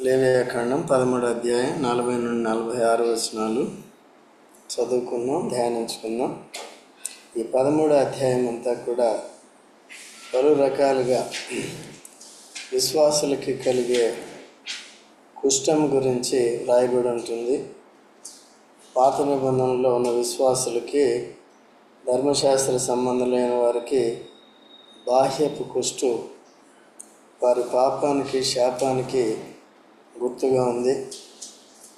లేవియాకాండం 13వ అధ్యాయం 40 నుండి 46 వచనాలు చదువుకున్నాం, ధ్యానించుకున్నాం. ఈ 13వ అధ్యాయం అంతా కూడా పలు రకాలుగా విశ్వాసులకి కలిగే కుష్టం గురించి రాయబడి ఉంటుంది. పాత నిబంధనలో ఉన్న విశ్వాసులకి, ధర్మశాస్త్ర సంబంధులైన వారికి బాహ్యపు కుష్టు వారి పాపానికి, శాపానికి గుర్తుగా ఉంది.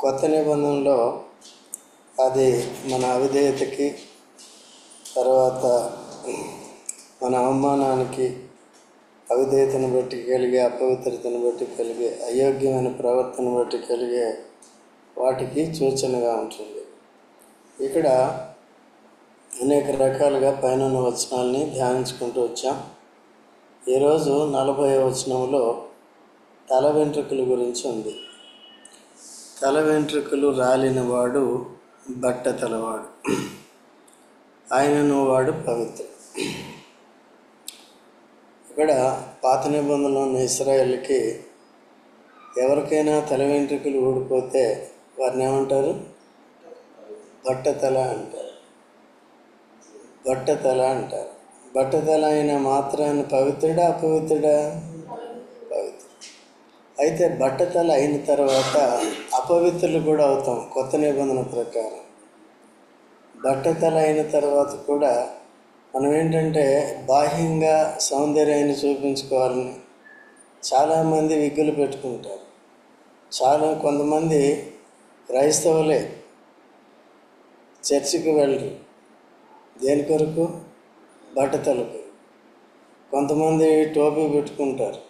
కొత్త నిబంధనలో అది మన అవిధేయతకి, తర్వాత మన అవమానానికి, అవిధేయతను బట్టి కలిగే అపవిత్రతను బట్టి కలిగే అయోగ్యమైన ప్రవర్తన బట్టి కలిగే వాటికి సూచనగా ఉంటుంది. ఇక్కడ అనేక రకాలుగా పైన వచనాలని ధ్యానించుకుంటూ వచ్చాం. ఈరోజు 40వ వచనంలో తల వెంట్రుకల గురించి ఉంది. తల వెంట్రుకలు రాలినవాడు బట్ట తలవాడు, ఆయనను వాడు పవిత్రుడు. ఇక్కడ పాత నిబంధనలో ఉన్న ఇశ్రాయేలుకి ఎవరికైనా తల వెంట్రుకలు ఊడిపోతే వారిని ఏమంటారు? బట్టతల అంటారు. బట్టతల అంటారు. బట్టతల అయిన మాత్రాన పవిత్రుడా, అపవిత్రుడా? పవిత్రుడు. అయితే బట్టతల అయిన తర్వాత అపవిత్రులు కూడా అవుతాం కొత్త నిబంధన ప్రకారం. బట్టతల అయిన తర్వాత కూడా మనం ఏంటంటే బాహ్యంగా సౌందర్యాన్ని చూపించుకోవాలని చాలామంది విగ్గులు పెట్టుకుంటారు. కొంతమంది క్రైస్తవులే చర్చికి వెళ్ళరు. దేని కొరకు? బట్టతలకు. కొంతమంది టోపీ పెట్టుకుంటారు.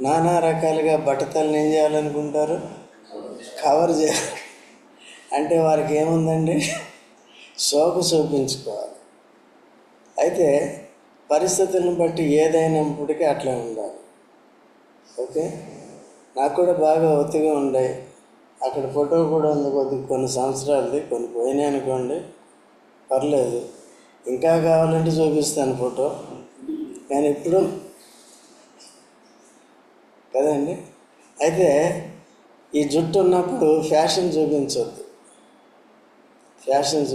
నానా రకాలుగా బట్టతలను ఏం చేయాలనుకుంటారు? కవర్ చేయాలి. అంటే వారికి ఏముందండి? సోకు చూపించుకోవాలి. అయితే పరిస్థితులను బట్టి ఏదైనప్పటికీ అట్లా ఉండాలి. ఓకే, నాకు కూడా బాగా ఒత్తిగా ఉండాయి. అక్కడ ఫోటో కూడా ఉంది, కొన్ని సంవత్సరాలది, కొన్ని పోయినాయి అనుకోండి, పర్లేదు, ఇంకా కావాలంటే చూపిస్తాను ఫోటో. కానీ ఇప్పుడు కదండి. అయితే ఈ జుట్టు ఉన్నప్పుడు ఫ్యాషన్ చూపించవద్దు. ఫ్యాషన్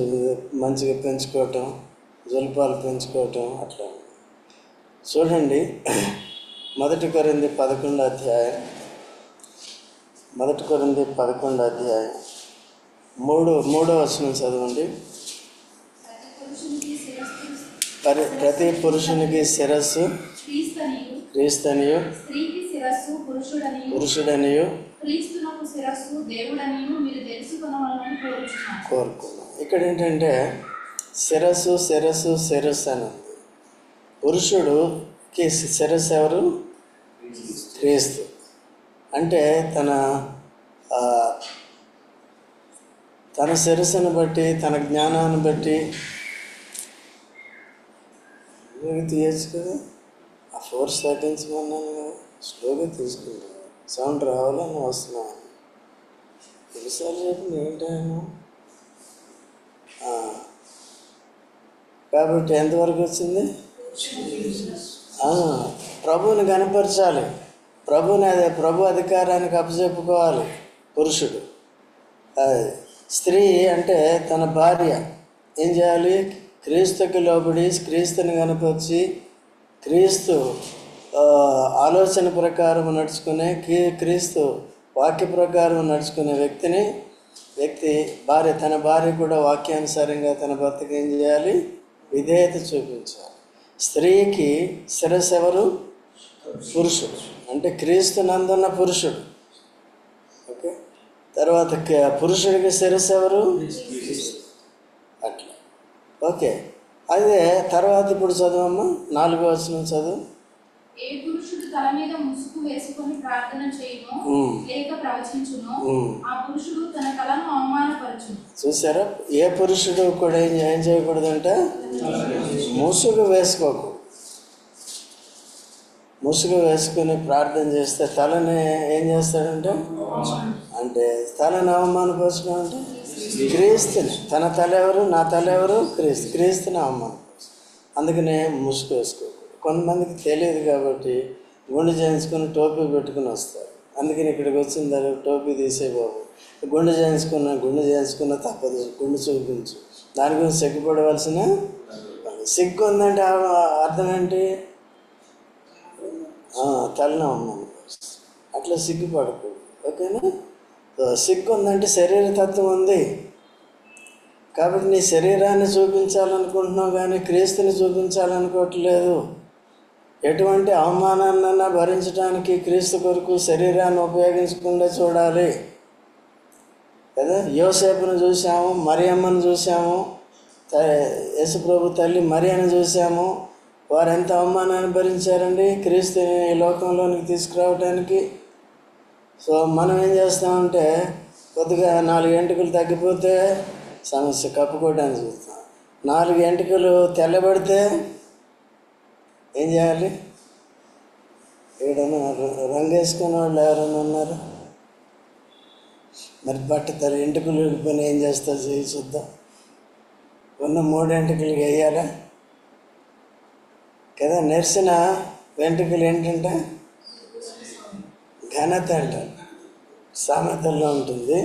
మంచిగా పెంచుకోవటం, జుల్పాలు పెంచుకోవటం అట్లా. చూడండి, 1 కొరింథీ 11వ అధ్యాయం, 1 కొరింథీ 11వ అధ్యాయం 3వ వచనం చదవండి. ప్రతి పురుషునికి శిరస్సు క్రీస్తనియు, పురుషుడనియు కోరుకున్నాం. ఇక్కడ ఏంటంటే శిరస్సు శిరస్సు శిరస్సు అని ఉంది. పురుషుడుకి శిరస్సు ఎవరు? క్రీస్తు. అంటే తన శిరస్సును బట్టి, తన జ్ఞానాన్ని బట్టి తీయచ్చు కదా. ఆ ఫోర్స్ తగ్గించమన్నాను కదా, స్లోగా తీసుకుంటాను. సౌండ్ రావాలని వస్తున్నాను. ఎన్నిసార్లు చెప్పిన ఏంటాను. కాబట్టి ఎంతవరకు వచ్చింది? ప్రభువుని కనపరచాలి. ప్రభు అధికారానికి అప్పచెప్పుకోవాలి పురుషుడు. స్త్రీ అంటే తన భార్య ఏం చేయాలి? క్రీస్తుకి లోబడి క్రీస్తుని కనపరిచి, క్రీస్తు ఆలోచన ప్రకారం నడుచుకునే, క్రీస్తు వాక్య ప్రకారం నడుచుకునే వ్యక్తి భార్య, తన భార్య కూడా వాక్యానుసారంగా తన భర్తకి ఏం చేయాలి? విధేయత చూపించాలి. స్త్రీకి శిరస్సు ఎవరు? పురుషుడు. అంటే క్రీస్తు నందున్న పురుషుడు. ఓకే, తర్వాత పురుషుడికి శిరస్సు ఎవరు? అట్లా. ఓకే, అదే తర్వాత ఇప్పుడు చదవమ్మా, 4వ వచనం చదువు. ఏ పురుషుడు తల మీద ముసుగు వేసుకొని ప్రార్థన చేయును లేక ప్రవచించును, ఆ పురుషుడు తన తలను అవమానపరచును. చూసారా? ఏ పురుషుడు కూడా ఏం చేయకూడదంటే ముసుగు వేసుకోకూడదు. ముసుగు వేసుకుని ప్రార్థన చేస్తే తలని ఏం చేస్తాడంటే, అంటే తలని అవమానపరచడం అంటే క్రీస్తుని. తన తల ఎవరు? నా తల ఎవరు? క్రీస్తుని అవమానపరచు. అందుకనే ముసుగు వేసుకోకూడదు. కొంతమందికి తెలియదు కాబట్టి గుండె చేయించుకొని టోపీ పెట్టుకుని వస్తారు. అందుకని ఇక్కడికి వచ్చిన తర్వాత టోపీ తీసే బాబు, గుండె చేయించుకున్న తప్పదు, గుండె చూపించు, దాని గురించి సిగ్గుపడవలసిన సిగ్గు ఉందంటే అర్థం ఏంటి? తలనే ఉన్నాను, అట్లా సిగ్గుపడకూడదు. ఓకేనా? సిగ్గు ఉందంటే శరీరతత్వం ఉంది కాబట్టి నీ శరీరాన్ని చూపించాలనుకుంటున్నావు కానీ క్రీస్తుని చూపించాలనుకోవట్లేదు. ఎటువంటి అవమానాన్నైనా భరించడానికి క్రీస్తు కొరకు శరీరాన్ని ఉపయోగించకుండా చూడాలి కదా. యోసేపును చూసాము, మరియమ్మను చూసాము, యేసుప్రభు తల్లి మరియను చూసాము. వారు ఎంత అవమానాన్ని భరించారండి క్రీస్తుని ఈ లోకంలోనికి తీసుకురావడానికి. సో మనం ఏం చేస్తామంటే కొద్దిగా 4 ఎంటుకలు తగ్గిపోతే సమస్య కప్పుకోవడానికి చూస్తాం. 4 ఎంటుకలు తెల్లబడితే ఏం చేయాలి? ఏడన్నా రంగు వేసుకునే వాళ్ళు ఎవరైనా ఉన్నారు? మరి బట్టతలు ఎంటుకలు పని ఏం చేస్తారు? చేయి చూద్దాం. ఉన్న 3 ఎంటుకలు వేయాలా కదా. నెరిసిన వెంట్రుకలు ఏంటంటే ఘనత అంటారు, సామెతల్లో ఉంటుంది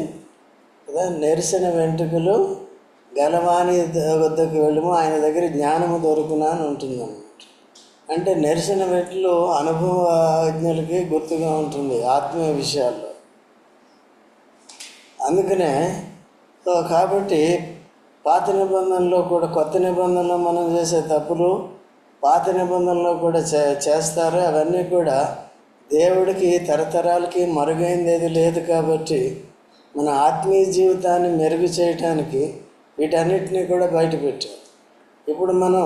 కదా. నెరిసిన వెంట్రుకలు గలవాని వద్దకు వెళ్ళము, ఆయన దగ్గర జ్ఞానము దొరుకునా అని ఉంటుంది అన్నమాట. అంటే నెరిసిన వెంట్రులు అనుభవజ్ఞులకి గుర్తుగా ఉంటుంది ఆత్మీయ విషయాల్లో. అందుకనే కాబట్టి పాత నిబంధనలో కూడా కొత్త నిబంధనలో మనం చేసే తప్పులు పాత నిబంధనలో కూడా చేస్తారు. అవన్నీ కూడా దేవుడికి తరతరాలకి మరుగైంది ఏది లేదు కాబట్టి మన ఆత్మీయ జీవితాన్ని మెరుగు చేయటానికి వీటన్నిటినీ కూడా బయటపెట్టారు. ఇప్పుడు మనం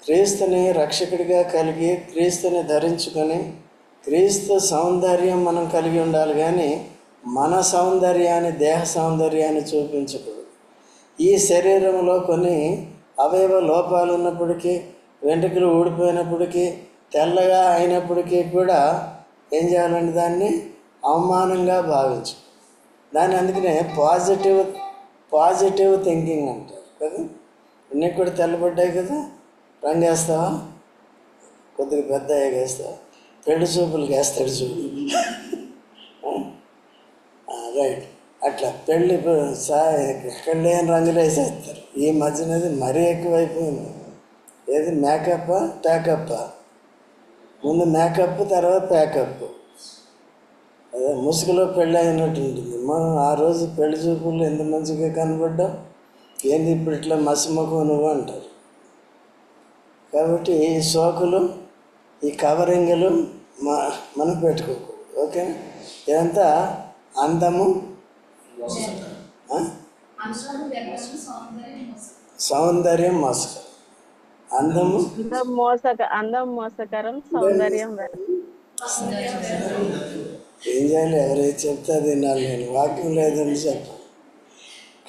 క్రీస్తుని రక్షకుడిగా కలిగి క్రీస్తుని ధరించుకొని క్రీస్తు సౌందర్యం మనం కలిగి ఉండాలి కానీ మన సౌందర్యాన్ని, దేహ సౌందర్యాన్ని చూపించకూడదు. ఈ శరీరంలో కొన్ని అవయవ లోపాలు ఉన్నప్పటికీ, వెంట్రుకలు ఊడిపోయినప్పటికీ, తెల్లగా అయినప్పటికీ కూడా ఏం చేయాలంటే దాన్ని అవమానంగా భావించు. దాన్ని అందుకనే పాజిటివ్ థింకింగ్ అంటారు కదా. నీకు కూడా తెల్లబడ్డాయి కదా, రంగు వేస్తావా? కొద్దిగా పెద్ద వేస్తావా? పెళ్లి చూపులకి వేస్తాడు చూడు. రైట్, అట్లా పెళ్ళి ఎక్కడ లేని రంగులు వేసేస్తారు. ఈ మధ్యనది మరీ ఎక్కువైపోయింది. ఏది మేకప్ ప్యాకప్, ముందు మేకప్ తర్వాత ప్యాకప్. అదే ముసుగులో పెళ్ళి అయినట్టు ఉంటుంది. మనం ఆ రోజు పెళ్లి చూపులు ఎంత మంచిగా కనబడ్డావు, ఏంది ఇప్పుడు ఇట్లా మసిమొఖం నువ్వు అంటారు. కాబట్టి ఈ సోకులు, ఈ కవరింగులు మనం పెట్టుకోకూడదు. ఓకే, ఇదంతా అందము, సౌందర్యం మోసకరం. అందము అందం మోసకరం, సౌందర్యం ఏం చేయాలి? ఎవరైతే చెప్తే అది వినాలి. నేను వాక్యం లేదని చెప్పాను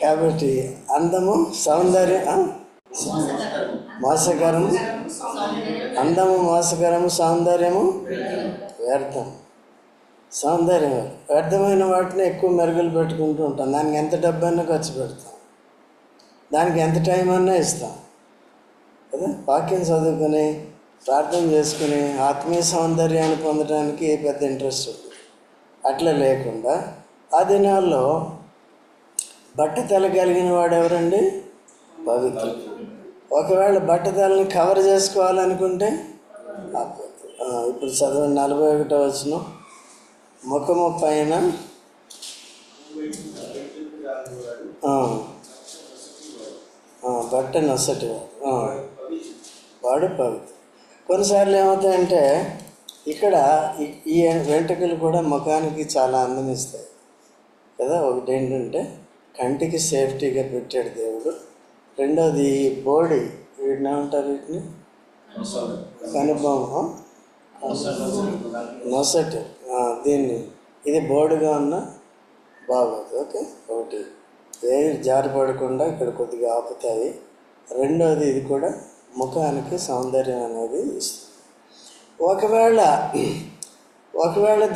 కాబట్టి అందము సౌందర్యం మోసకరము, అందము మోసకరము, సౌందర్యము వ్యర్థం. సౌందర్యం వ్యర్థమైన వాటిని ఎక్కువ మెరుగులు పెట్టుకుంటూ ఉంటాం. దానికి ఎంత డబ్బైనా ఖర్చు పెడతాం, దానికి ఎంత టైం అన్నా ఇస్తాం కదా. వాక్యం చదువుకొని ప్రార్థన చేసుకుని ఆత్మీయ సౌందర్యాన్ని పొందడానికి పెద్ద ఇంట్రెస్ట్ ఉంది. అట్లా లేకుండా ఆ దినాల్లో బట్టతల కలిగిన వాడు ఎవరండి? పవిత్రుడు. ఒకవేళ బట్టతలని కవర్ చేసుకోవాలనుకుంటే ఇప్పుడు చదవండి 41వ వచనం. ముఖము పైన బట్ట నొసటి వాడు పవిత్రుడు. కొన్నిసార్లు ఏమవుతాయంటే ఇక్కడ ఈ వెంట్రుకలు కూడా ముఖానికి చాలా అందం ఇస్తాయి కదా. ఒకటి ఏంటంటే కంటికి సేఫ్టీగా పెట్టాడు దేవుడు. రెండోది బోడీ, వీటిని ఏమంటారు? వీటిని కనుబొమ్మ, నొసటి. దీన్ని ఇది బోర్డుగా ఉన్న బాగోదు. ఓకే, ఒకటి ఎయిర్ జారిపడకుండా ఇక్కడ కొద్దిగా ఆపుతాయి. రెండోది ఇది కూడా ముఖానికి సౌందర్యం అనేది ఇస్తుంది. ఒకవేళ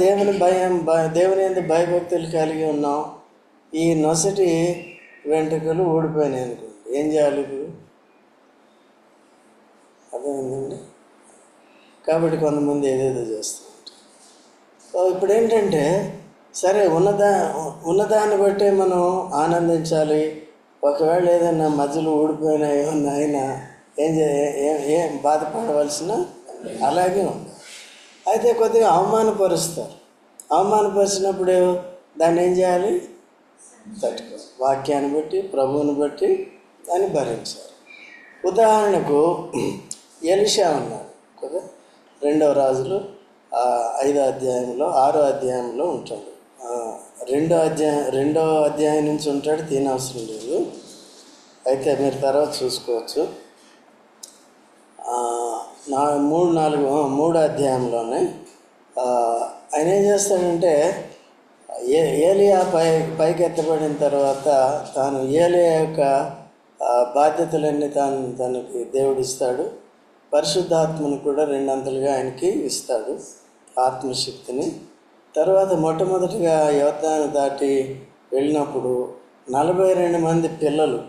దేవుని యందు భయభక్తులు కలిగి ఉన్నాం, ఈ నొసటి వెంట్రుకలు ఊడిపోయినాయి అనుకోండి, ఏం చేయాలి ఇప్పుడు? అర్థమైందండి? కాబట్టి కొంతమంది ఏదేదో చేస్తూ ఉంటారు. సో ఇప్పుడు ఏంటంటే సరే ఉన్నదాన్ని బట్టే మనం ఆనందించాలి. ఒకవేళ ఏదైనా మధ్యలో ఊడిపోయినా ఏమన్నా అయినా ఏం బాధపడవలసిన అలాగే ఉంది. అయితే కొద్దిగా అవమానపరిచినప్పుడు దాన్ని ఏం చేయాలి? తట్టుకో. వాక్యాన్ని బట్టి, ప్రభువుని బట్టి దాన్ని భరించాలి. ఉదాహరణకు ఎలీషా ఉన్నాడు కదా, 2 రాజులు 5వ అధ్యాయంలో 6వ అధ్యాయంలో ఉంటాడు. 2వ అధ్యాయం నుంచి ఉంటాడు, తినవసరం లేదు. అయితే మీరు తర్వాత చూసుకోవచ్చు. 3 అధ్యాయంలోనే ఆయన ఏం చేస్తాడంటే ఏలియా పైకి ఎత్తబడిన తర్వాత తాను ఏలియా యొక్క బాధ్యతలన్నీ తనకి దేవుడిస్తాడు. పరిశుద్ధాత్మను కూడా 2 అంతలుగా ఆయనకి ఇస్తాడు, ఆత్మశక్తిని. తర్వాత మొట్టమొదటిగా యోర్దాను దాటి వెళ్ళినప్పుడు 42 మంది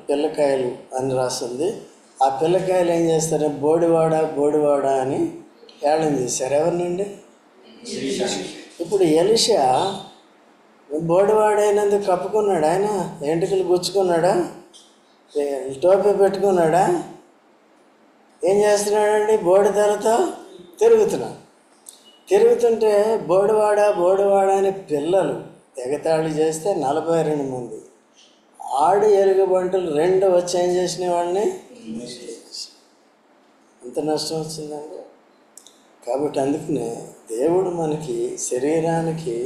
పిల్లకాయలు అని రాసింది. ఆ పిల్లకాయలు ఏం చేస్తారు? బోడివాడ అని ఏళం చేశారు. ఎవరినండి? ఇప్పుడు ఎలీషా బోడివాడైనందుకు కప్పుకున్నాడు. ఆయన ఎంటుకలు గుచ్చుకున్నాడా? టోపీ పెట్టుకున్నాడా? ఏం చేస్తున్నాడండి? బోడిదలతో తిరుగుతుంటే బోడివాడ అని పిల్లలు ఎగతాళి చేస్తే 42 మంది ఆడి ఎలుగుబంటులు 2 వచ్చి ఏం చేసిన వాళ్ళని ఎంత నష్టం వచ్చిందండి. కాబట్టి అందుకనే దేవుడు మనకి శరీరానికి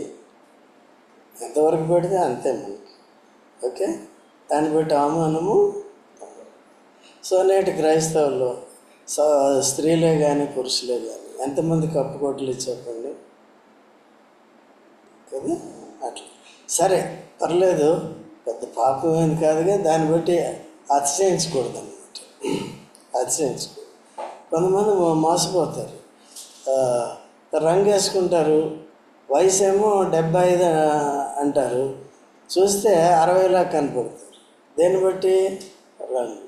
ఎంతవరకు పెడితే అంతే మనకి, ఓకే? దాన్ని బట్టి అవమానము. సో నేటి క్రైస్తవుల్లో స్త్రీలే కానీ పురుషులే కానీ ఎంతమంది కప్పుకోట్లు చెప్పండి కదా. అట్లా సరే, పర్లేదు, పెద్ద పాపం ఏం కాదుగా. దాన్ని బట్టి అతిశయించకూడదు అన్నమాట. కొంతమంది మోసపోతారు, రంగు వేసుకుంటారు, వయసు ఏమో 75 అంటారు, చూస్తే 60లా కనపడతారు. దేన్ని బట్టి? రంగు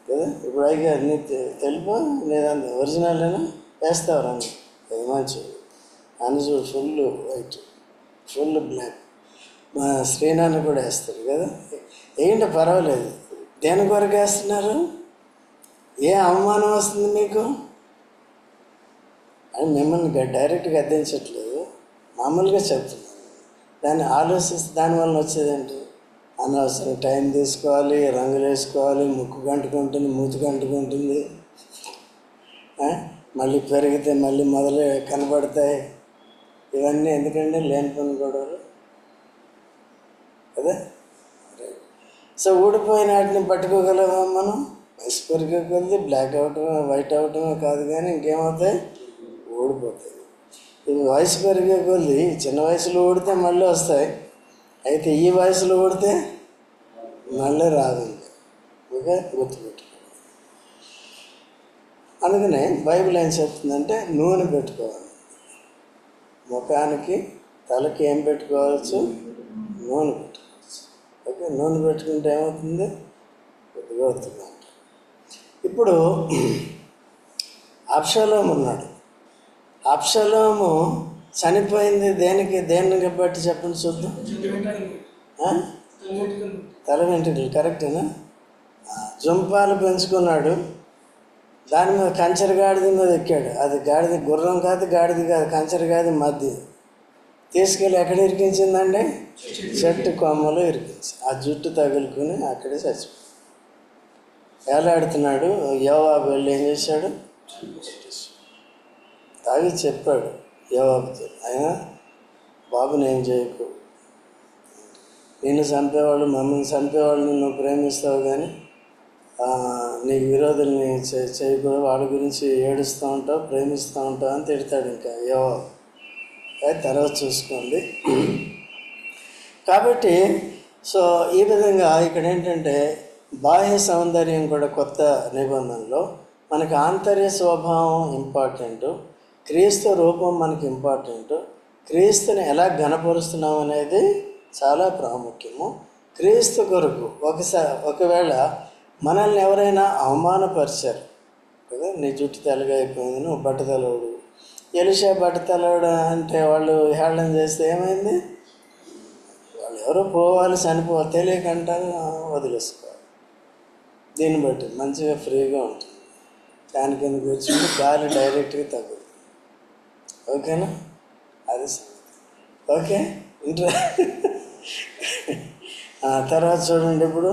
కదా. ఇప్పుడు అయిగా అన్నీ తెలుపు లేదా ఒరిజినల్నా వేస్తావు రంగు, అది మంచిది. అని చూడు, ఫుల్ వైట్, ఫుల్ బ్లాక్. మా శ్రీనాన్న కూడా వేస్తారు కదా. ఏంటో పర్వాలేదు. దేని కొరకు వేస్తున్నారు? ఏ అవమానం వస్తుంది మీకు అని మిమ్మల్ని డైరెక్ట్గా గద్దించట్లేదు, మామూలుగా చెప్తున్నాను. దాన్ని ఆలోచిస్తే దానివల్ల వచ్చేదేంటి? అనవసరం టైం తీసుకోవాలి, రంగులు వేసుకోవాలి, ముక్కు కంటుకుంటుంది, మూతి కంటుకుంటుంది, మళ్ళీ పెరిగితే మళ్ళీ మొదలు కనబడతాయి. ఇవన్నీ ఎందుకంటే లేని పని గొడవలు కదా. సో ఊడిపోయిన వాటిని పట్టుకోగలమా మనం? వయసు పెరిగే కొద్ది బ్లాక్ అవటమే, వైట్ అవటమే కాదు, కానీ ఇంకేమవుతాయి? ఊడిపోతాయి. ఇవి వయసు పెరిగే కొద్ది చిన్న వయసులో ఊడితే మళ్ళీ వస్తాయి, అయితే ఈ వయసులో ఊడితే మళ్ళీ రాదు. ఓకే, గుర్తుపెట్టుకోండి. అందుకనే బైబిల్ ఏం చెప్తుందంటే నూనె పెట్టుకోవాలి. ముఖానికి తలకి ఏం పెట్టుకోవచ్చు? నూనె పెట్టుకోవచ్చు. ఓకే, నూనె పెట్టుకుంటే ఏమవుతుంది? కొద్దిగా అవుతుంది. ఇప్పుడు అబ్షాలోము ఉన్నాడు. అబ్షాలోము చనిపోయింది దేనికి బట్టి చెప్పండి చూద్దాం. తల వెంట్రుకలు కరెక్టేనా? జుంపాలు పెంచుకున్నాడు, దాని మీద కంచెర గాడిద మీద ఎక్కాడు. అది గాడిద గుర్రం కాదు, గాడిద కాదు, కంచెర గాడిద మధ్య తీసుకెళ్ళి ఎక్కడ ఇరికించిందండి? చెట్టు కొమ్మలో ఇరికించి ఆ జుట్టు తగులుకుని అక్కడే చచ్చిపోయాడు. ఏలాడుతున్నాడు. యోవాబు వెళ్ళి ఏం చేశాడు? తాగి చెప్పాడు యోవాబుతో, అయినా బాబుని ఏం చేయకు, నిన్ను చంపేవాళ్ళు, మమ్మల్ని చంపేవాళ్ళని నువ్వు ప్రేమిస్తావు, కానీ నీకు విరోధుల్ని చేయకూడదు, వాళ్ళ గురించి ఏడుస్తూ ఉంటావు, ప్రేమిస్తూ ఉంటావు అని తిడతాడు. ఇంకా యోవాబు తర్వాత చూసుకోండి. కాబట్టి సో ఈ విధంగా ఇక్కడ ఏంటంటే బాహ్య సౌందర్యం కూడా కొత్త నిబంధనలో మనకి ఆంతర్య స్వభావం ఇంపార్టెంటు, క్రీస్తు రూపం మనకి ఇంపార్టెంటు, క్రీస్తుని ఎలా ఘనపరుస్తున్నాం అనేది చాలా ప్రాముఖ్యము. క్రీస్తు కొరకు ఒకవేళ మనల్ని ఎవరైనా అవమానపరిచారు కదా, నీ జుట్టు తెల్లగా అయిపోయింది, నువ్వు బట్టతలవుడు, ఎలీషా బట్ట తలవడం అంటే వాళ్ళు హేళన చేస్తే ఏమైంది? వాళ్ళు ఎవరో పోవాలి, చనిపోవాలి, తెలియకంటారు, వదిలేసుకోవాలి. దీన్ని బట్టి మంచిగా ఫ్రీగా ఉంటుంది. ఫ్యాన్ కిందకి వచ్చింది, గాలి డైరెక్ట్గా తగ్గుతుంది. ఓకేనా? అది ఓకే. తర్వాత చూడండి ఇప్పుడు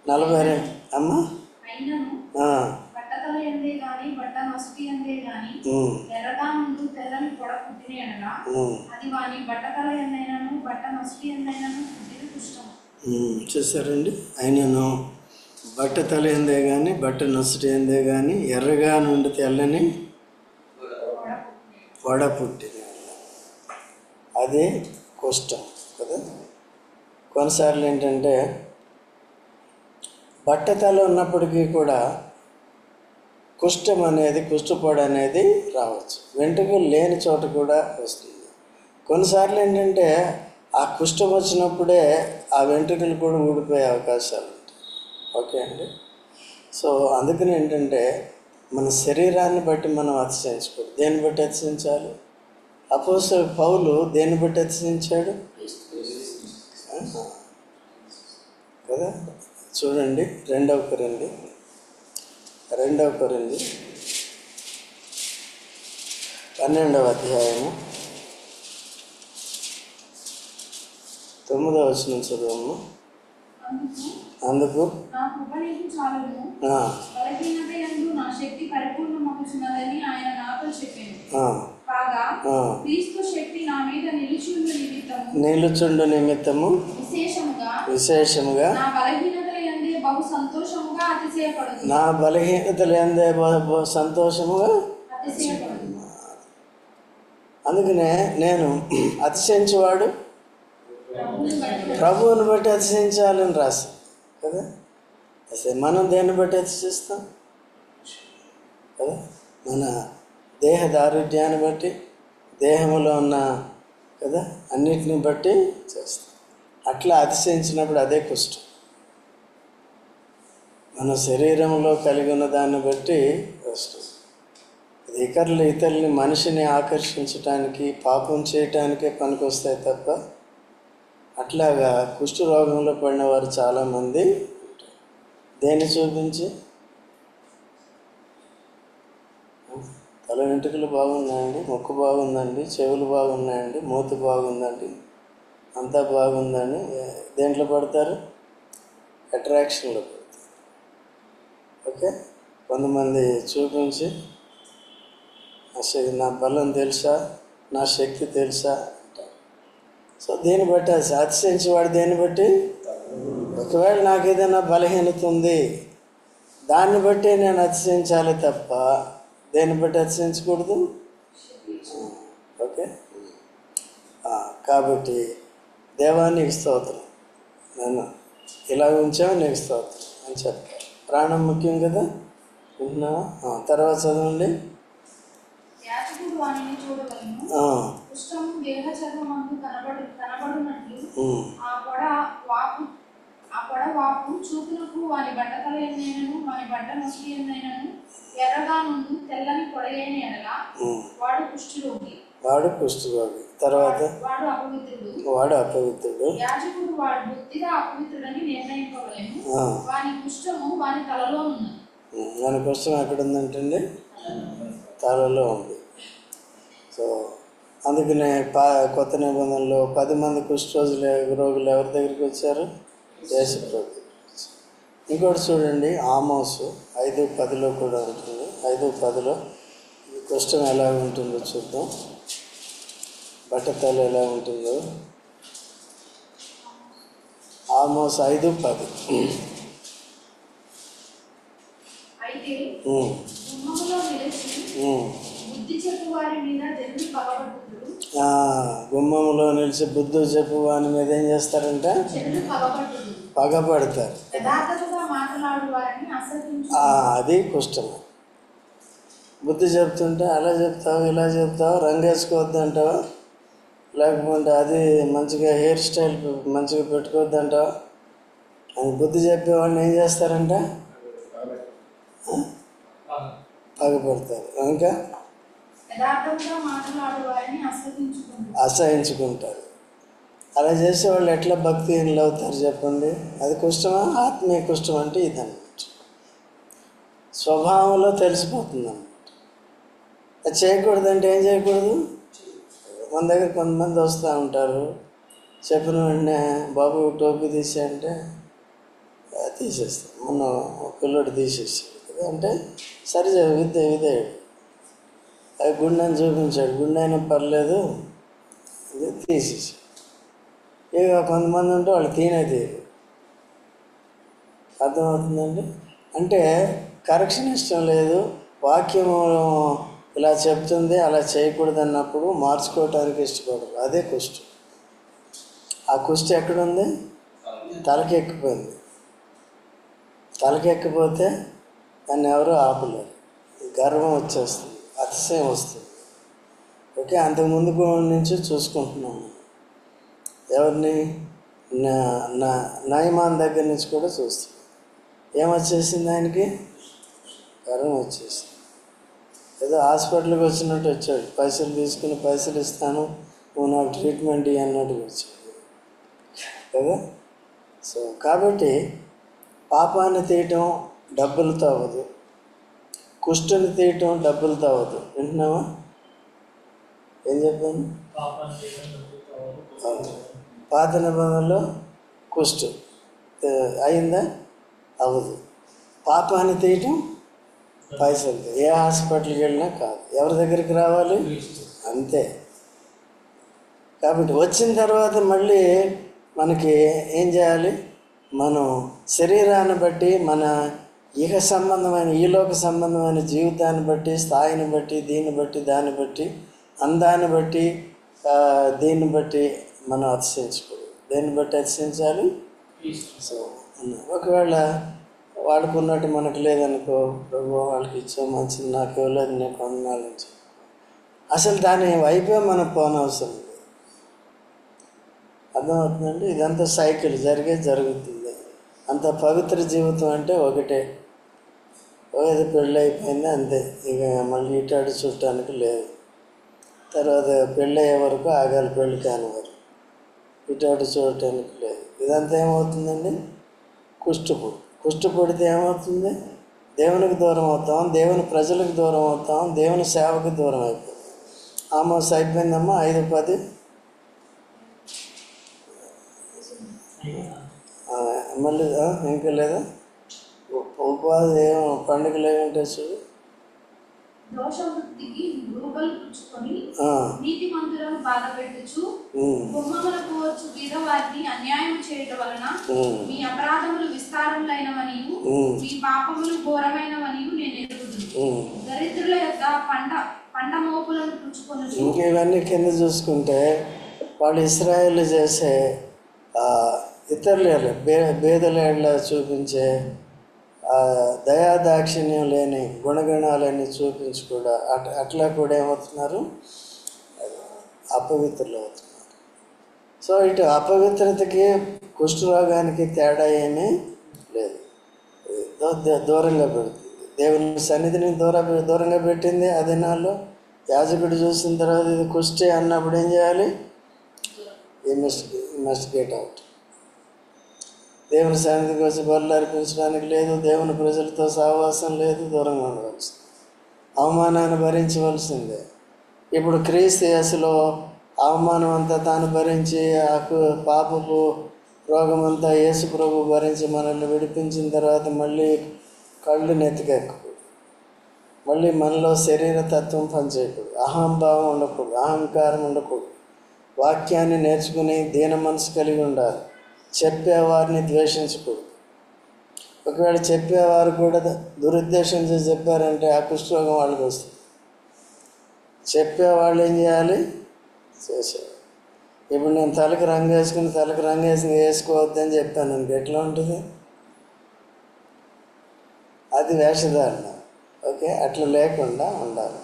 42 అమ్మ. అయినను బట్టతల యందే గాని బట్ట నొసటి యందే గాని ఎర్రగా నుండు తెల్లని పొడ పుట్టిన ఎడల అది వాని బట్టతల యందైనను బట్ట నొసటి యందైనను పుట్టిన కుష్టము. చూసారండి? అయినను బట్ట తల ఎందే కానీ బట్ట నొసటి ఎందే కానీ ఎర్రగా నుండి తెల్లని పొడ పుట్టిన అది కుష్టం కదా. కొన్నిసార్లు ఏంటంటే బట్టతల ఉన్నప్పటికీ కూడా కుష్టం అనేది, కుష్ఠపొడ అనేది రావచ్చు. వెంట్రుకలు లేని చోట కూడా వస్తుంది. కొన్నిసార్లు ఏంటంటే ఆ కుష్టం వచ్చినప్పుడే ఆ వెంట్రుకలు కూడా ఊడిపోయే అవకాశాలు ఉంటాయి. ఓకే అండి. సో అందుకని ఏంటంటే మన శరీరాన్ని బట్టి మనం అతిశయించకూడదు. దేన్ని బట్టి అతిశయించాలి? అపోస్తలుడు పౌలు దేన్ని బట్టి అతిశయించాడు కదా? చూడండి 2 కొరింథీ 12వ అధ్యాయము 9వ వచనం చదువు. అందుకు నా కృప నీకు చాలును, బలహీనత యందు నా శక్తి పరిపూర్ణమగుచున్నదని ఆయన నాతో చెప్పాను. కాగా క్రీస్తు శక్తి నా మీద నిలుచుండు నిమిత్తము విశేషముగా నా బలహీనతల యందే బహు సంతోషముగా అతిశయపడుదు. నా బలహీనతల యందే బహు సంతోషముగా అతిశయపడుదు. అందుకనే నేను అతిశయించేవాడు ప్రభువుని బట్టి అతిశయించాలని రాశాను కదా. అసలు మనం దేన్ని బట్టి అతిశయిస్తాం కదా? మన దేహ దారుఢ్యాన్ని బట్టి, దేహంలో ఉన్న కదా అన్నిటిని బట్టి చేస్తాం. అట్లా అతిశయించినప్పుడు అదే కుష్టం. మన శరీరంలో కలిగి ఉన్న దాన్ని బట్టి కష్టం. అది ఇతరుల్ని మనిషిని ఆకర్షించటానికి, పాపం చేయటానికే పనికొస్తాయి తప్ప అట్లాగా కుష్ఠ రోగంలో పడిన వారు చాలామంది ఉంటారు. దేన్ని చూపించి? తల వెంట్రుకలు బాగున్నాయండి, ముక్కు బాగుందండి, చెవులు బాగున్నాయండి, మూతి బాగుందండి, అంతా బాగుందని దేంట్లో పడతారు? అట్రాక్షన్లో పడతారు. ఓకే. కొంతమంది చూపించి నా బలం తెలుసా, నా శక్తి తెలుసా అంటారు. సో దీన్ని బట్టి అతిశయించేవాడు దేన్ని బట్టి? ఒకవేళ నాకు ఏదైనా బలహీనత ఉంది దాన్ని బట్టి నేను అతిశయించాలి తప్ప దేన్ని బట్టి అతిశయించకూడదు. ఓకే. కాబట్టి దేవా నీకు స్తోత్రం, నన్ను ఇలా ఉంచావు, నీకు స్తోత్రం అని చెప్పారు. ప్రాణం ముఖ్యం కదా. వింటున్నావా? తర్వాత చదవండి. యాజకుడు వానిని చూడవలెను. కుష్ఠము దేహ చర్మమందు కనబడునట్లు ఆ పొడ వాపు చూపునకు వాని బట్టతల ఎందైనను వాని బట్ట నొసటి ఎందైనను ఎర్రగా నుండి తెల్లని పొడయైన ఎడల వాడు కుష్ఠరోగి. తర్వాత వాడు అపవిత్రుడు. యాజకుడు వాడు బొత్తిగా అపవిత్రుడని నిర్ణయింపవలెను. వాని కుష్ఠము వాని తలలో ఉన్నది. వాని కుష్ఠం ఎక్కడ ఉందంటండి? తలలో ఉంది. సో అందుకనే కొత్త నిబంధనలో 10 మంది రోగులు ఎవరి దగ్గరికి వచ్చారు? యేసు ప్రభు. ఇంకోటి చూడండి, ఆమోసు 5:10 కూడా ఉంటుంది. 5:10 ఈ కుష్ఠం ఎలా ఉంటుందో చూద్దాం, బట్టతల ఎలా ఉంటుందో. ఆమోసు 5:10. అయితే గుమ్మములో నిలిచి బుద్ధి చెప్పు వారి మీద జనులు పగబట్టుదురు. గుమ్మంలో నిలిచి బుద్ధి చెప్పు వాని మీద ఏం చేస్తారంట? పగబడతారు. అది కుష్టం. బుద్ధి చెప్తుంటే అలా చెప్తావు, ఇలా చెప్తావు, రంగేసుకోవద్దు అంటావా, లేకపోతే అది మంచిగా హెయిర్ స్టైల్ మంచిగా పెట్టుకోవద్దు అంటావా అని బుద్ధి చెప్పేవాడిని ఏం చేస్తారంట? పగబడతారు. ఇంకా యథార్థంగా మాట్లాడు వారిని అసహించుకుంటారు. అలా చేసేవాళ్ళు ఎట్లా భక్తిహీనులు అవుతారు చెప్పండి? అది కుష్టమా? ఆత్మీయ కుష్టం అంటే ఇదన్నమాట. స్వభావంలో తెలిసిపోతుంది అన్నమాట. అది చేయకూడదంటే ఏం చేయకూడదు? మన దగ్గర కొంతమంది వస్తూ ఉంటారు, చెప్పిన వెంటనే బాబు టోపీ తీసేయంటే తీసేస్తాం. మొన్న పిల్లడు తీసేసాడు కదా అంటే సరే విధేయుడు. అది గుండెని చూపించాడు, గుండె అయినా పర్లేదు ఇది తీసేసాడు. ఇక కొంతమంది ఉంటే వాళ్ళు తీయరు. అర్థమవుతుందండి? అంటే కరెక్షన్ ఇష్టం లేదు, వాక్యం ఇలా చెప్తుంది అలా చేయకూడదు అన్నప్పుడు మార్చుకోవటానికి ఇష్టపడరు. అదే కుష్టి. ఆ కుష్టి ఎక్కడుంది? తలకెక్కిపోయింది. తలకెక్కిపోతే దాన్ని ఎవరూ ఆపలేరు. గర్వం వచ్చేస్తుంది, అతిశయం వస్తుంది. ఓకే, అంతకుముందు నుంచి చూసుకుంటున్నాము. ఎవరిని? నయమాన్ దగ్గర నుంచి కూడా చూస్తాం. ఏమొచ్చేసింది ఆయనకి? గర్వం వచ్చేసింది. ఏదో హాస్పిటల్కి వచ్చినట్టు వచ్చాడు, పైసలు తీసుకుని పైసలు ఇస్తాను నువ్వు నాకు ట్రీట్మెంట్ ఇవ్వు అన్నట్టుగా వచ్చాడు కదా. సో కాబట్టి పాపాన్ని తీయటం డబ్బులతో అవ్వదు, కుష్టుని తీయటం డబ్బులతో అవ్వదు. వింటున్నావా? ఏం చెప్పాను? పాత నిబంధనలో కుష్టు అయిందా? అవ్వదు. పాపాన్ని తీయటం పైసలు ఏ హాస్పిటల్కి వెళ్ళినా కాదు, ఎవరి దగ్గరికి రావాలి? అంతే. కాబట్టి వచ్చిన తర్వాత మళ్ళీ మనకి ఏం చేయాలి? మనం శరీరాన్ని బట్టి, మన ఇహ సంబంధమైన ఈలోక సంబంధమైన జీవితాన్ని బట్టి, స్థాయిని బట్టి, దీన్ని బట్టి, దాన్ని బట్టి, అందాన్ని బట్టి, దీన్ని బట్టి మనం అతిశయించకూడదు. దేన్ని బట్టి అతిశయించాలి? సో ఒకవేళ వాడికి ఉన్నట్టు మనకు లేదనుకో, ప్రభు వాళ్ళకి ఇచ్చే మంచిది నాకు ఇవ్వలేదు, నేను కొందనాల నుంచి అసలు దాని వైపే మనకు పోనవసరం లేదు. అర్థమవుతుందండి? ఇదంతా సైకిల్ జరుగుతుంది. అంత పవిత్ర జీవితం అంటే ఒకటే. ఏదో పెళ్ళి అయిపోయింది అంతే, ఇక మళ్ళీ ఇటాడు చుట్టానికి లేదు. తర్వాత పెళ్ళి అయ్యే వరకు ఆగాలి, పెళ్ళి కాని వరకు ఇటాడు చూడటానికి లేదు. ఇదంతా ఏమవుతుందండి? కుష్టి పడితే ఏమవుతుంది? దేవునికి దూరం అవుతాం, దేవుని ప్రజలకు దూరం అవుతాం, దేవుని సేవకు దూరం అయిపోతాం. ఆమోస్ అయిపోయిందమ్మా 5:10. మళ్ళీ ఇంకా లేదా? ఉపాధి ఏమో పండుగలు ఏమంటే చూడు. దోషవృత్తికి రూపలు పుచ్చుకొని నీతిమంతులను బాధపెట్టుచు గుమ్మములకు వచ్చు బీదవారిని అన్యాయం చేయటం వలన మీ అపరాధములు విస్తారములైనవనియు మీ పాపములు ఘోరమైనవనియు నేను ఎరుగుదును. దరిద్రుల యొక్క పండ మోపులను పుచ్చుకొని. ఇంక ఇవన్నీ కింద చూసుకుంటే వాళ్ళు ఇశ్రాయేలు చేసే ఇతరులు బేదలేళ్ళ చూపించే దయాదాక్షిణ్యం లేని గుణగణాలన్నీ చూపించి కూడా అట్లా కూడా ఏమవుతున్నారు? అపవిత్రులు అవుతున్నారు. సో ఇటు అపవిత్రతకి కుష్ఠరోగానికి తేడా ఏమీ లేదు, దూరంగా పెడుతుంది. దేవుని సన్నిధిని దూరంగా పెట్టింది. ఆ దినాల్లో యాజకుడు చూసిన తర్వాత ఇది కుష్టి అన్నప్పుడు ఏం చేయాలి? ఈ మస్ట్ గెట్ అవుట్. దేవుని సన్నిధికి వచ్చి బలులు అర్పించడానికి లేదు, దేవుని ప్రజలతో సహవాసం లేదు, దూరంగా ఉండవలసింది, అవమానాన్ని భరించవలసిందే. ఇప్పుడు క్రీస్తు యేసులో అవమానం అంతా తాను భరించి, పాపపు రోగమంతా యేసు ప్రభు భరించి మనల్ని విడిపించిన తర్వాత మళ్ళీ కళ్ళు నెత్తికెక్కకూడదు, మళ్ళీ మనలో శరీర తత్వం పనిచేయకూడదు, అహంభావం ఉండకూడదు, అహంకారం ఉండకూడదు. వాక్యాన్ని నేర్చుకుని దీన మనసు కలిగి ఉండాలి. చెప్పేవారిని ద్వేషించకూడదు. ఒకవేళ చెప్పేవారు కూడా దురుద్దేశం చేసి చెప్పారంటే ఆ కుష్ఠరోగం వాళ్ళకి వస్తుంది. చెప్పేవాళ్ళు ఏం చేయాలి? చేసేవాళ్ళు. ఇప్పుడు నేను తలకు రంగు వేసుకోవద్దని చెప్పాను అనుకో, ఎట్లా ఉంటుంది? అది వేషధారణ. ఓకే, అట్లా లేకుండా ఉండాలి.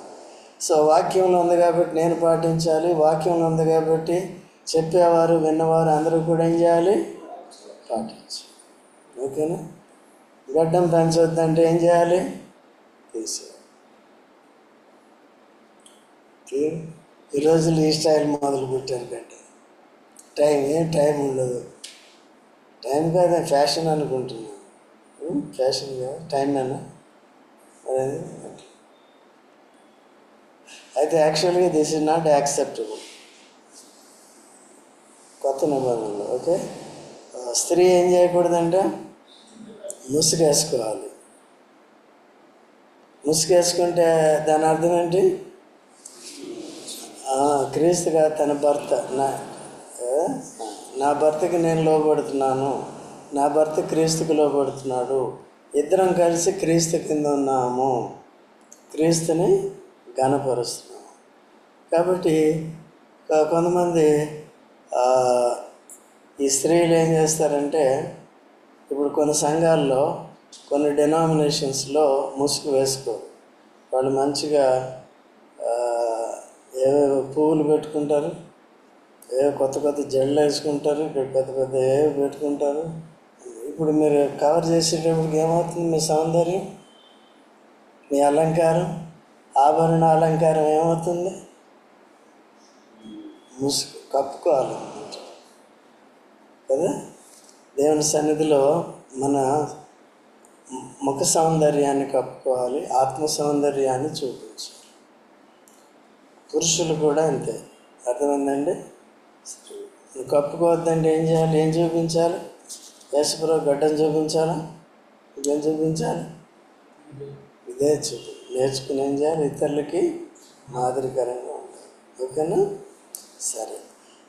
సో వాక్యంలో ఉంది కాబట్టి నేను పాటించాలి, వాక్యంలో ఉంది కాబట్టి చెప్పేవారు విన్నవారు అందరూ కూడా ఏం చేయాలి? పాటించాలి. ఓకేనా? గడ్డం పెంచొద్దంటే ఏం చేయాలి? తీసేయాలి. ఈ రోజులు ఈ స్టైల్ మొదలు పెట్టారు కంటే టైం ఉండదు. టైం కాదు, ఫ్యాషన్ అనుకుంటున్నాను. ఫ్యాషన్ కాదు, టైం అన్నా అదే. అయితే యాక్చువల్గా దిస్ ఇస్ నాట్ యాక్సెప్టబుల్ కొత్త నిబంధనలు. ఓకే, స్త్రీ ఏం చేయకూడదంటే ముసుగేసుకోవాలి. ముసుగేసుకుంటే దాని అర్థం ఏంటి? క్రీస్తుగా తన భర్త నా భర్తకి నేను లోబడుతున్నాను, నా భర్త క్రీస్తుకి లోబడుతున్నాడు, ఇద్దరం కలిసి క్రీస్తు కింద ఉన్నాము, క్రీస్తుని ఘనపరుస్తున్నాము. కాబట్టి కొంతమంది ఈ స్త్రీలు ఏం చేస్తారంటే, ఇప్పుడు కొన్ని సంఘాల్లో కొన్ని డెనామినేషన్స్లో ముసుగు వేసుకోరు. వాళ్ళు మంచిగా ఏవేవో పువ్వులు పెట్టుకుంటారు, ఏవో కొత్త కొత్త జడలు వేసుకుంటారు, ఇక్కడ పెద్ద పెద్ద ఏవో పెట్టుకుంటారు. ఇప్పుడు మీరు కవర్ చేసేటప్పటికి ఏమవుతుంది? మీ సౌందర్యం, మీ అలంకారం, ఆభరణ అలంకారం ఏమవుతుంది? ముసుగు కప్పుకోవాలన్నమాట కదా. దేవుని సన్నిధిలో మన ముఖ సౌందర్యాన్ని కప్పుకోవాలి, ఆత్మ సౌందర్యాన్ని చూపించాలి. పురుషులు కూడా అంతే, అర్థమైందండి? నువ్వు కప్పుకోవద్దంటే ఏం చేయాలి? ఏం చూపించాలి? యేసుప్రభు గడ్డం చూపించాలా? ఇదేం చూపించాలి? ఇదే నేర్చుకుని ఏం చేయాలి? ఇతరులకి మాదిరికరంగా ఉండాలి. ఓకేనా? సరే,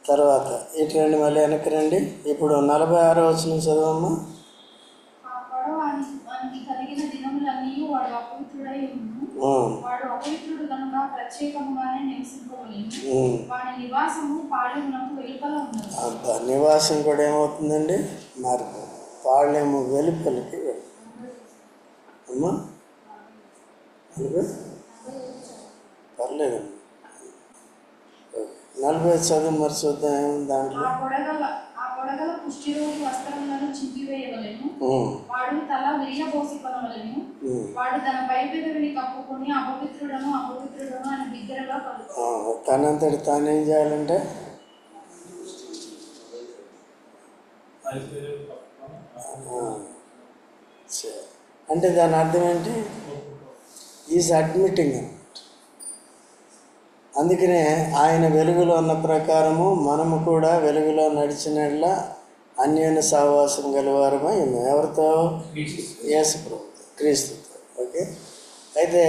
తర్వాత ఇటు రండి, మళ్ళీ వెనక్కి రండి. ఇప్పుడు 46వ వచనం చదవమ్మా. కలిగిన దినములన్నీ వాడు అపవిత్రుడై ఉండును. వాడు అపవిత్రుడు కనుక ప్రత్యేకముగానే నివసింపవలెను. వాడి నివాసము పాళెమునకు వెలుపల ఉన్నది. నివాసం కూడా ఏమవుతుందండి? మార్పు. పాళెము వెలుపలికి అమ్మా పర్లేదండి. 40 చదువు మరి చూద్దాం ఏముంది దాంట్లో. ఆ పొడగల కుష్ఠరోగి వస్త్రములను చింపివేయవలెను. వాడు తల విరియబోసి కొనవలెను. వాడు తన పైపెదవిని కప్పుకొని అపవిత్రుడను అపవిత్రుడను అని బిగ్గరగా పలుకు. తనంతటి తానేం చేయాలంటే అంటే దాని అర్థం ఏంటి? ఈజ్ అడ్మిటింగ్ అన్నమాట. అందుకనే ఆయన వెలుగులో ఉన్న ప్రకారము మనము కూడా వెలుగులో నడిచినట్ల అన్యోన్య సహవాసం గలవారమై ఉన్నాం. ఎవరితో? యేసుప్రభుతో, క్రీస్తుతో. ఓకే, అయితే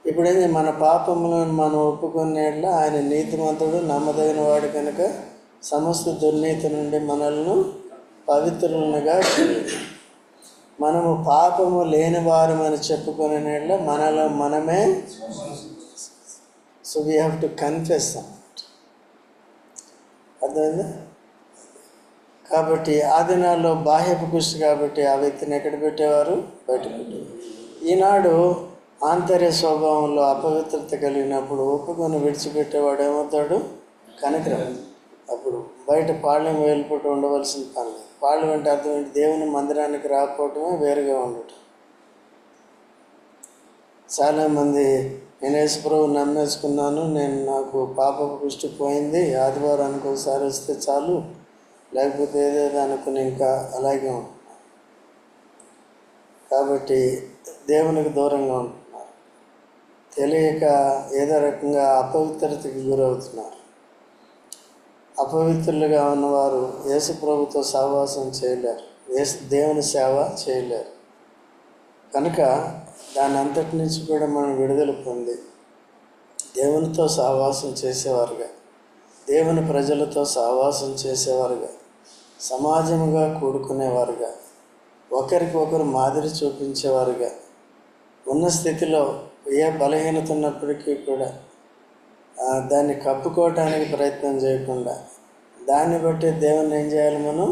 ఇప్పుడేంటి? మన పాపములను మనం ఒప్పుకునేట్ల ఆయన నీతిమంతుడు, నమ్మదగిన వాడు కనుక సమస్త దుర్నీతి నుండి మనల్ని పవిత్రులుగా చేయాలి. మనము పాపము లేని వారమని చెప్పుకునేట్ల మనలో మనమే. So we have to confess అన్నమాట. అర్థమైందా? కాబట్టి ఆ దినాల్లో బాహ్యపు కుష్టి కాబట్టి ఆ వ్యక్తిని ఎక్కడ పెట్టేవారు? బయట పెట్టేవారు. ఈనాడు ఆంతర్య స్వభావంలో అపవిత్రత కలిగినప్పుడు ఒప్పుకొని విడిచిపెట్టేవాడు ఏమవుతాడు? కనికరం. అప్పుడు బయట పాళ్యం వెళ్ళిపోతూ ఉండవలసిన పని లేదు. పాళ్యం అంటే అర్థం ఏంటి? దేవుని మందిరానికి రాకపోవటమే, వేరుగా ఉండటం. చాలామంది నేను యేసుప్రభు నమ్మేసుకున్నాను, నాకు పాపపు కుష్టి పోయింది, ఆదివారానికి ఒకసారి వస్తే చాలు, లేకపోతే ఏదేదో అనుకుని ఇంకా అలాగే ఉంటున్నారు. కాబట్టి దేవునికి దూరంగా ఉంటున్నారు, తెలియక ఏదో రకంగా అపవిత్రతకి గురవుతున్నారు. అపవిత్రులుగా ఉన్నవారు యేసుప్రభుతో సహవాసం చేయలేరు, దేవుని సేవ చేయలేరు. కనుక దాని అంతటి నుంచి కూడా మనం విడుదల పొంది దేవునితో సహవాసం చేసేవారుగా, దేవుని ప్రజలతో సహవాసం చేసేవారుగా, సమాజముగా కూడుకునేవారుగా, ఒకరికి ఒకరు మాదిరి చూపించేవారుగా, ఉన్న స్థితిలో ఏ బలహీనత ఉన్నప్పటికీ కూడా దాన్ని కప్పుకోవటానికి ప్రయత్నం చేయకుండా దాన్ని బట్టి దేవుని ఏం చేయాలి? మనం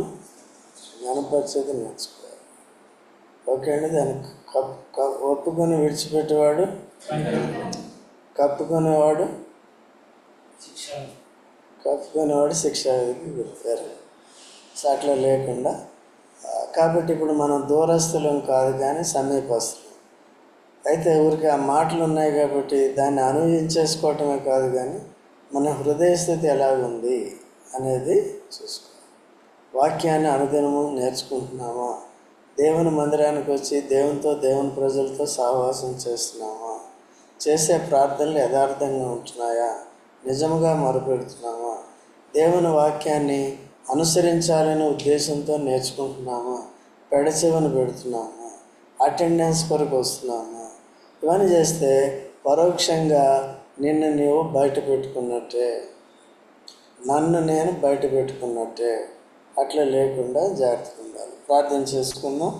ఘనపరిచేది నేర్చుకోవాలి. ఓకే అండి? దాన్ని ఒప్పుకొని విడిచిపెట్టేవాడు, కప్పుకునేవాడు శిక్ష వేరు. సో అట్లా లేకుండా, కాబట్టి ఇప్పుడు మనం దూరస్తులం కాదు కానీ సమీపస్తులం. అయితే ఊరికి ఆ మాటలు ఉన్నాయి కాబట్టి దాన్ని అనుభవించేసుకోవటమే కాదు, కానీ మన హృదయ స్థితి ఎలాగుంది అనేది చూసుకోవాలి. వాక్యాన్ని అనుదినము నేర్చుకుంటున్నామా? దేవుని మందిరానికి వచ్చి దేవునితో దేవుని ప్రజలతో సహవాసం చేస్తున్నామా? చేసే ప్రార్థనలు యథార్థంగా ఉంటున్నాయా? నిజముగా మొరపెడుతున్నామా? దేవుని వాక్యాన్ని అనుసరించాలనే ఉద్దేశంతో నేర్చుకుంటున్నామా? పెడచెవిన పెడుతున్నామా? అటెండెన్స్ కొరకు వస్తున్నామా? ఇవన్నీ చేస్తే పరోక్షంగా నిన్ను నీవు బయట పెట్టుకున్నట్టే, నన్ను నేను బయట పెట్టుకున్నట్టే. అట్లా లేకుండా జాగ్రత్తగా ఉండాలి. ప్రార్థన చేసుకుందాం.